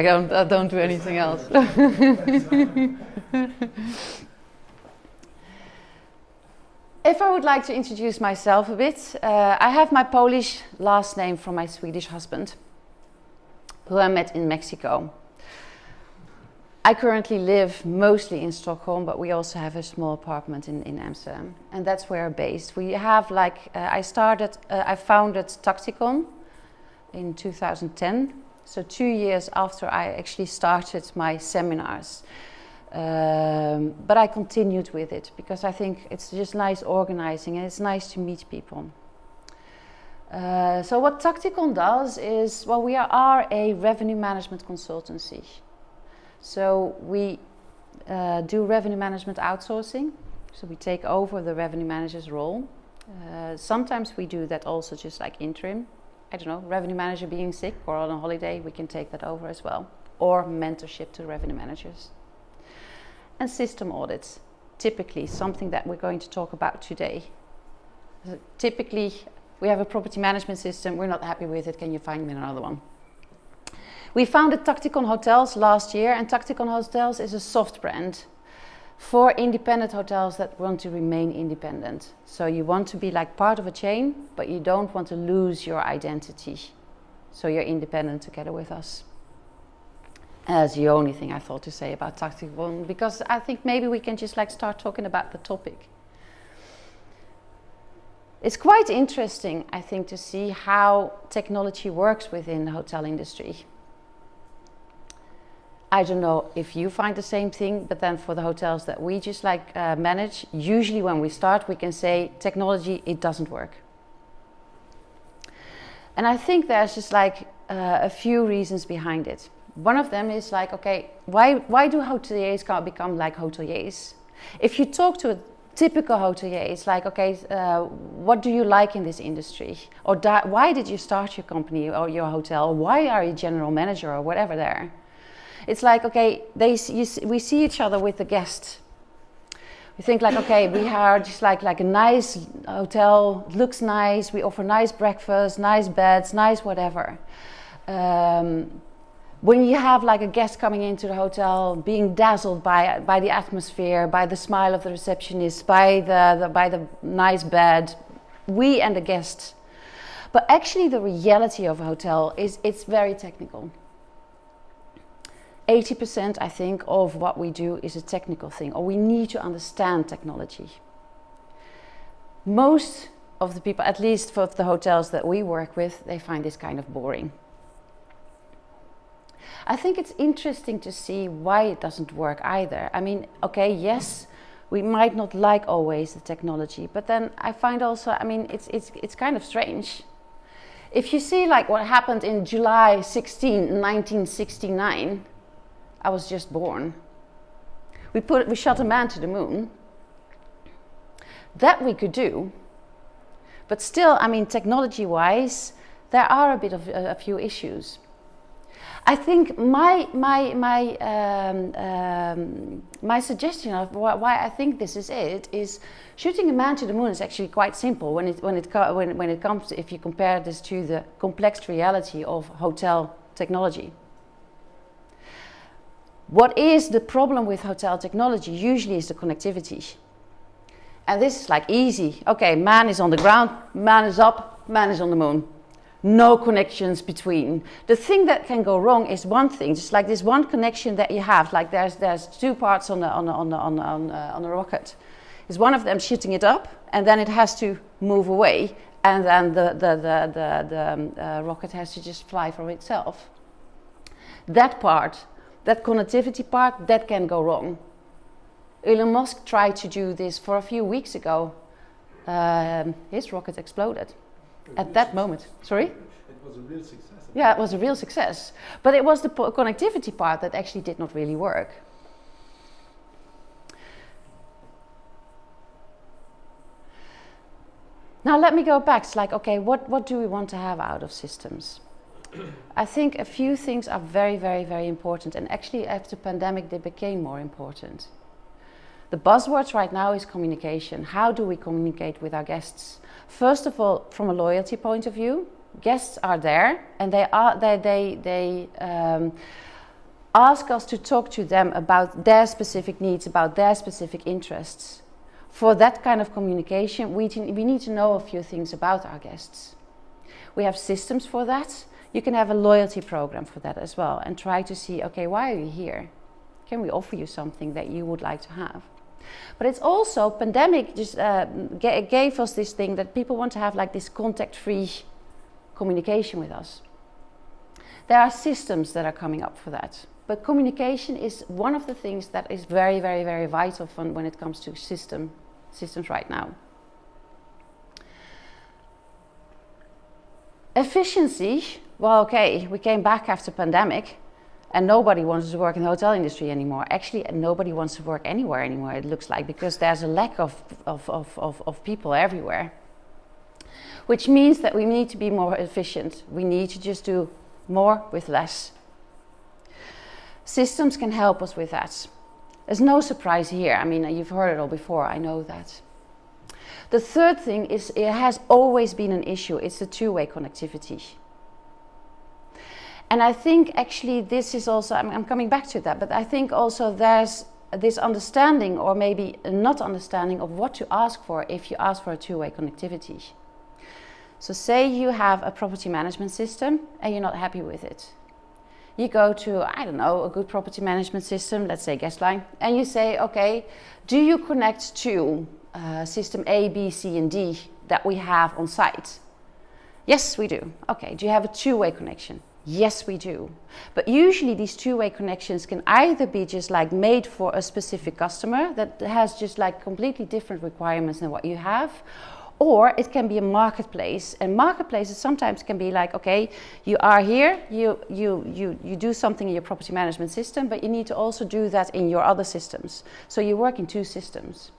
I don't do anything else. If I would like to introduce myself a bit, I have my Polish last name from my Swedish husband, who I met in Mexico. I currently live mostly in Stockholm, but we also have a small apartment in Amsterdam, and that's where we're based. We have I founded Tacticon in 2010, so 2 years after I actually started my seminars. But I continued with it because I think it's just nice organizing and it's nice to meet people. So what Tacticon does is, well, we are a revenue management consultancy. So we do revenue management outsourcing. So we take over the revenue manager's role. Sometimes we do that also just like interim. I don't know, revenue manager being sick or on a holiday, we can take that over as well. Or mentorship to revenue managers. And system audits, typically something that we're going to talk about today. Typically, we have a property management system, we're not happy with it, can you find me another one? We founded Tacticon Hotels last year, and Tacticon Hotels is a soft brand for independent hotels that want to remain independent. So you want to be like part of a chain, but you don't want to lose your identity. So you're independent together with us. That's the only thing I thought to say about Tacticon, because I think maybe we can just like start talking about the topic. It's quite interesting, I think, to see how technology works within the hotel industry. I don't know if you find the same thing, but then for the hotels that we just like manage, usually when we start, we can say technology, it doesn't work. And I think there's just like a few reasons behind it. One of them is like, okay, why do hoteliers become like hoteliers? If you talk to a typical hotelier, it's like, okay, what do you like in this industry? Or why did you start your company or your hotel? Why are you general manager or whatever there? It's like, okay, we see each other with the guest. We think like, okay, we are just like a nice hotel, looks nice, we offer nice breakfast, nice beds, nice whatever. When you have like a guest coming into the hotel, being dazzled by the atmosphere, by the smile of the receptionist, by the nice bed, we and the guest. But actually the reality of a hotel is it's very technical. 80% I think of what we do is a technical thing, or we need to understand technology. Most of the people, at least for the hotels that we work with, they find this kind of boring. I think it's interesting to see why it doesn't work either. I mean, okay, yes, we might not like always the technology, but then I find also, I mean, it's kind of strange. If you see like what happened in July 16, 1969, I was just born. We shot a man to the moon. That we could do, but still, I mean, technology-wise, there are a few issues. I think my suggestion of why I think this is it is shooting a man to the moon is actually quite simple when it comes to, if you compare this to the complex reality of hotel technology. What is the problem with hotel technology usually is the connectivity. And this is like easy. Okay, man is on the ground, man is up, man is on the moon. No connections between. The thing that can go wrong is one thing, just like this one connection that you have, like there's two parts on the rocket. Is one of them shooting it up, and then it has to move away, and then the rocket has to just fly from itself. That part, that connectivity part, that can go wrong. Elon Musk tried to do this for a few weeks ago. His rocket exploded. At that moment. Sorry? It was a real success. Yeah, it was a real success. But it was the connectivity part that actually did not really work. Now let me go back. It's like, okay, what do we want to have out of systems? I think a few things are very, very, very important. And actually after the pandemic, they became more important. The buzzwords right now is communication. How do we communicate with our guests? First of all, from a loyalty point of view, guests are there, and ask us to talk to them about their specific needs, about their specific interests. For that kind of communication, we need to know a few things about our guests. We have systems for that. You can have a loyalty program for that as well and try to see, okay, why are you here? Can we offer you something that you would like to have? But it's also, pandemic just gave us this thing that people want to have like this contact-free communication with us. There are systems that are coming up for that. But communication is one of the things that is very, very, very vital when it comes to systems right now. Efficiency, well, okay, we came back after pandemic and nobody wants to work in the hotel industry anymore. Actually, nobody wants to work anywhere anymore, it looks like, because there's a lack of people everywhere. Which means that we need to be more efficient. We need to just do more with less. Systems can help us with that. There's no surprise here. I mean, you've heard it all before, I know that. The third thing is, it has always been an issue, it's the two-way connectivity. And I think actually this is also, I'm coming back to that, but I think also there's this understanding, or maybe not understanding, of what to ask for if you ask for a two-way connectivity. So say you have a property management system and you're not happy with it. You go to, I don't know, a good property management system, let's say Guestline, and you say, okay, do you connect to system A, B, C, and D that we have on site? Yes, we do. Okay, do you have a two-way connection? Yes, we do. But usually these two-way connections can either be just like made for a specific customer that has just like completely different requirements than what you have, or it can be a marketplace, and marketplaces sometimes can be like, okay, you are here, you do something in your property management system, but you need to also do that in your other systems. So you work in two systems.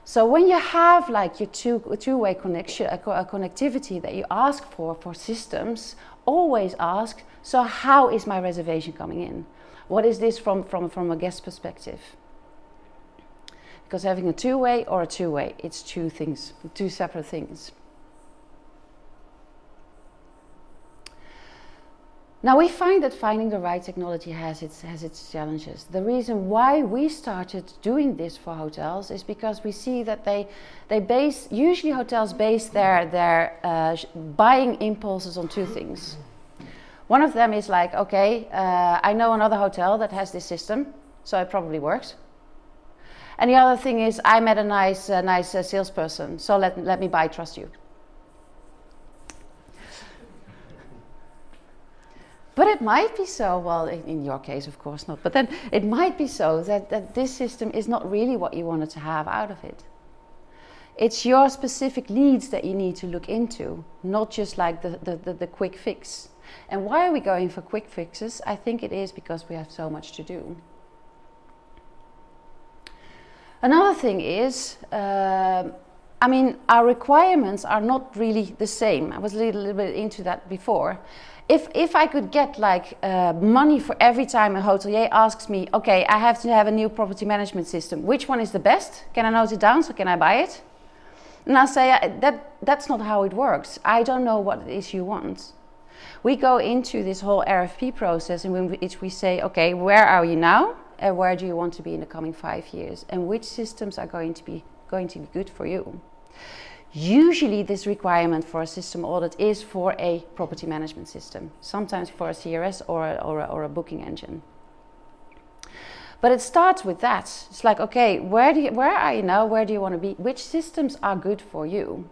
So when you have like your two-way connection, connectivity that you ask for systems, always ask, so how is my reservation coming in? What is this from a guest perspective? Because having a two-way or a two-way, it's two things, two separate things. Now we find that finding the right technology has its challenges. The reason why we started doing this for hotels is because we see that usually hotels base their buying impulses on two things. One of them is like, okay, I know another hotel that has this system, so it probably works. And the other thing is, I met a nice salesperson, so let me buy, trust you. But it might be so, well, in your case, of course not, but then it might be so that this system is not really what you wanted to have out of it. It's your specific needs that you need to look into, not just like the quick fix. And why are we going for quick fixes? I think it is because we have so much to do. Another thing is, I mean, our requirements are not really the same. I was a little bit into that before. If I could get like money for every time a hotelier asks me, okay, I have to have a new property management system, which one is the best? Can I note it down, so can I buy it? And I'll say, that's not how it works. I don't know what it is you want. We go into this whole RFP process in which we say, okay, where are you now? And where do you want to be in the coming 5 years? And which systems are going to be good for you? Usually this requirement for a system audit is for a property management system, sometimes for a CRS or a booking engine. But it starts with that. It's like, okay, where are you now? Where do you want to be? Which systems are good for you?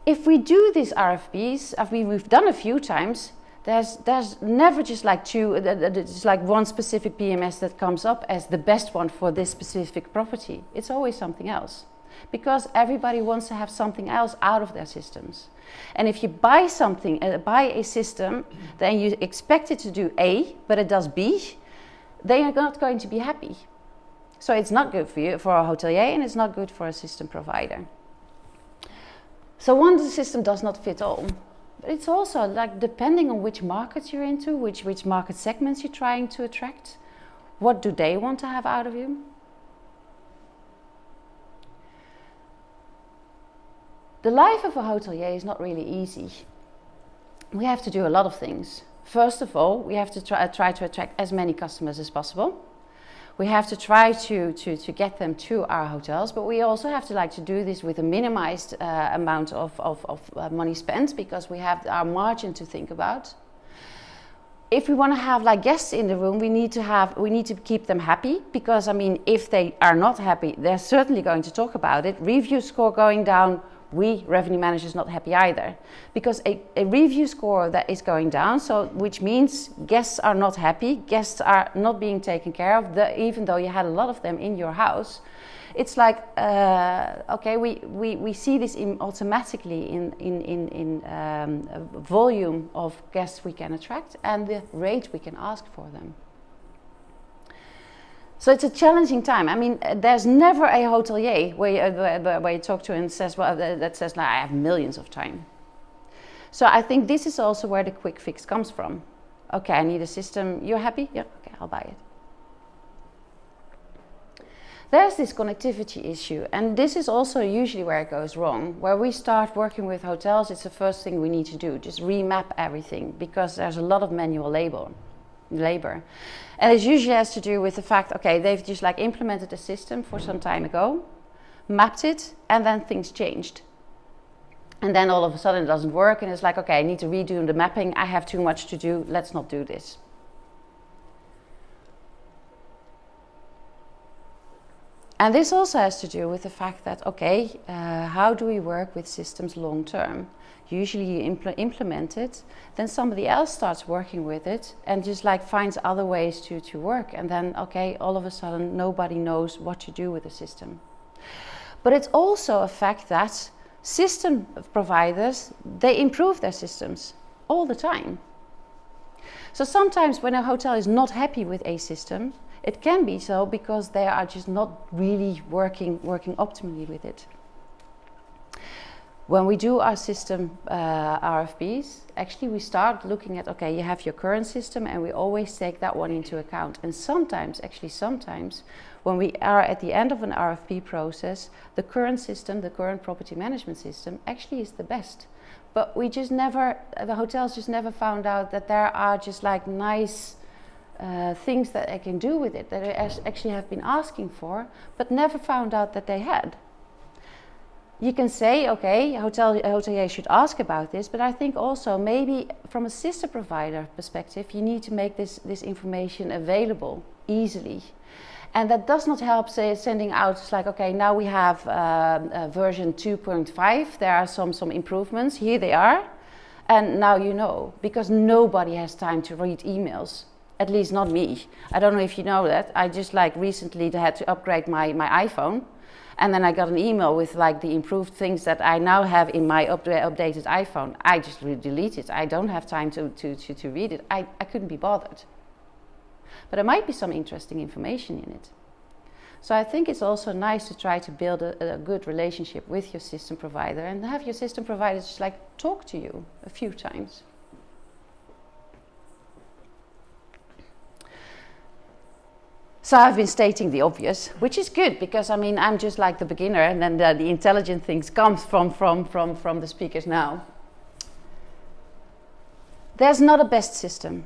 If we do these RFPs, we've done a few times, there's never just like just like one specific PMS that comes up as the best one for this specific property. It's always something else, because everybody wants to have something else out of their systems. And if you buy something, buy a system, then you expect it to do A, but it does B, they are not going to be happy. So it's not good for you, for a hotelier, and it's not good for a system provider. So one system does not fit all. But it's also like depending on which markets you're into, which market segments you're trying to attract, what do they want to have out of you? The life of a hotelier is not really easy. We have to do a lot of things. First of all, we have to try to attract as many customers as possible. We have to try to get them to our hotels, but we also have to do this with a minimized amount of money spent, because we have our margin to think about. If we want to have guests in the room, we need to keep them happy, because if they are not happy, they're certainly going to talk about it. Review score going down, we revenue managers not happy either, because a review score that is going down, which means guests are not happy, guests are not being taken care of, even though you had a lot of them in your house. It's okay, we see this automatically in volume of guests we can attract and the rate we can ask for them. So it's a challenging time. There's never a hotelier where you talk to and says, that says, I have millions of time. So I think this is also where the quick fix comes from. Okay, I need a system. You're happy? Yeah, okay, I'll buy it. There's this connectivity issue, and this is also usually where it goes wrong. Where we start working with hotels, it's the first thing we need to do, just remap everything, because there's a lot of manual labor. And it usually has to do with the fact, okay, they've just implemented a system for some time ago, mapped it, and then things changed. And then all of a sudden it doesn't work, and it's okay, I need to redo the mapping, I have too much to do, let's not do this. And this also has to do with the fact that, okay, how do we work with systems long term? Usually you implement it, then somebody else starts working with it and just finds other ways to work. And then, okay, all of a sudden nobody knows what to do with the system. But it's also a fact that system providers, they improve their systems all the time. So sometimes when a hotel is not happy with a system, it can be so because they are just not really working optimally with it. When we do our system RFPs, actually we start looking at, okay, you have your current system, and we always take that one into account. And sometimes, when we are at the end of an RFP process, the current system, the current property management system, actually is the best. But the hotels just never found out that there are just nice things that they can do with it, that they actually have been asking for, but never found out that they had. You can say, okay, hotelier should ask about this, but I think also maybe from a system provider perspective, you need to make this information available easily. And that does not help, say, sending out, it's okay, now we have version 2.5, there are some improvements, here they are, and now you know, because nobody has time to read emails. At least not me. I don't know if you know that. I just recently had to upgrade my iPhone, and then I got an email with the improved things that I now have in my updated iPhone. I just delete it. I don't have time to read it. I couldn't be bothered. But there might be some interesting information in it. So I think it's also nice to try to build a good relationship with your system provider, and have your system provider just talk to you a few times. So I've been stating the obvious, which is good, because I'm just the beginner, and then the intelligent things comes from the speakers now. There's not a best system.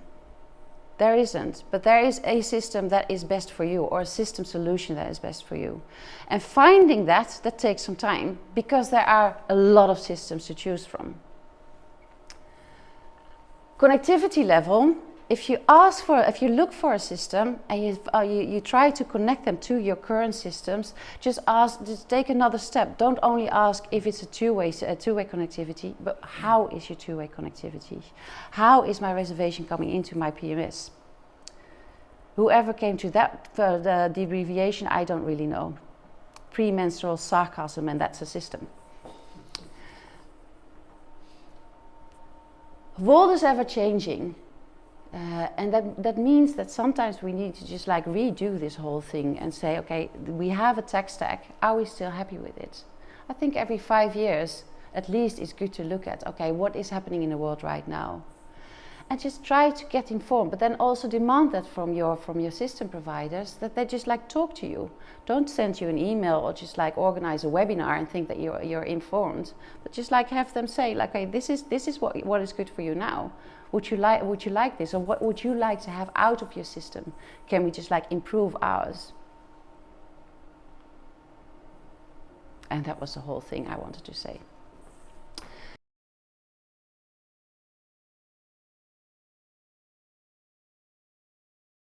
There isn't, but there is a system that is best for you, or a system solution that is best for you. And finding that takes some time, because there are a lot of systems to choose from. Connectivity level. If you look for a system and you try to connect them to your current systems, just take another step. Don't only ask if it's a two-way connectivity, but how is your two-way connectivity? How is my reservation coming into my PMS? Whoever came to that the abbreviation, I don't really know. Premenstrual sarcasm, and that's a system. World is ever changing. And that means that sometimes we need to just redo this whole thing and say, okay, we have a tech stack, are we still happy with it? I think every 5 years at least it's good to look at, okay, what is happening in the world right now? and just try to get informed, but then also demand that from your system providers, that they just like talk to you. Don't send you an email or just like organize a webinar and think that you're informed, but just like have them say like, okay, this is what is good for you now. Would you like this, or what would you like to have out of your system? Can we just like improve ours? And that was the whole thing I wanted to say.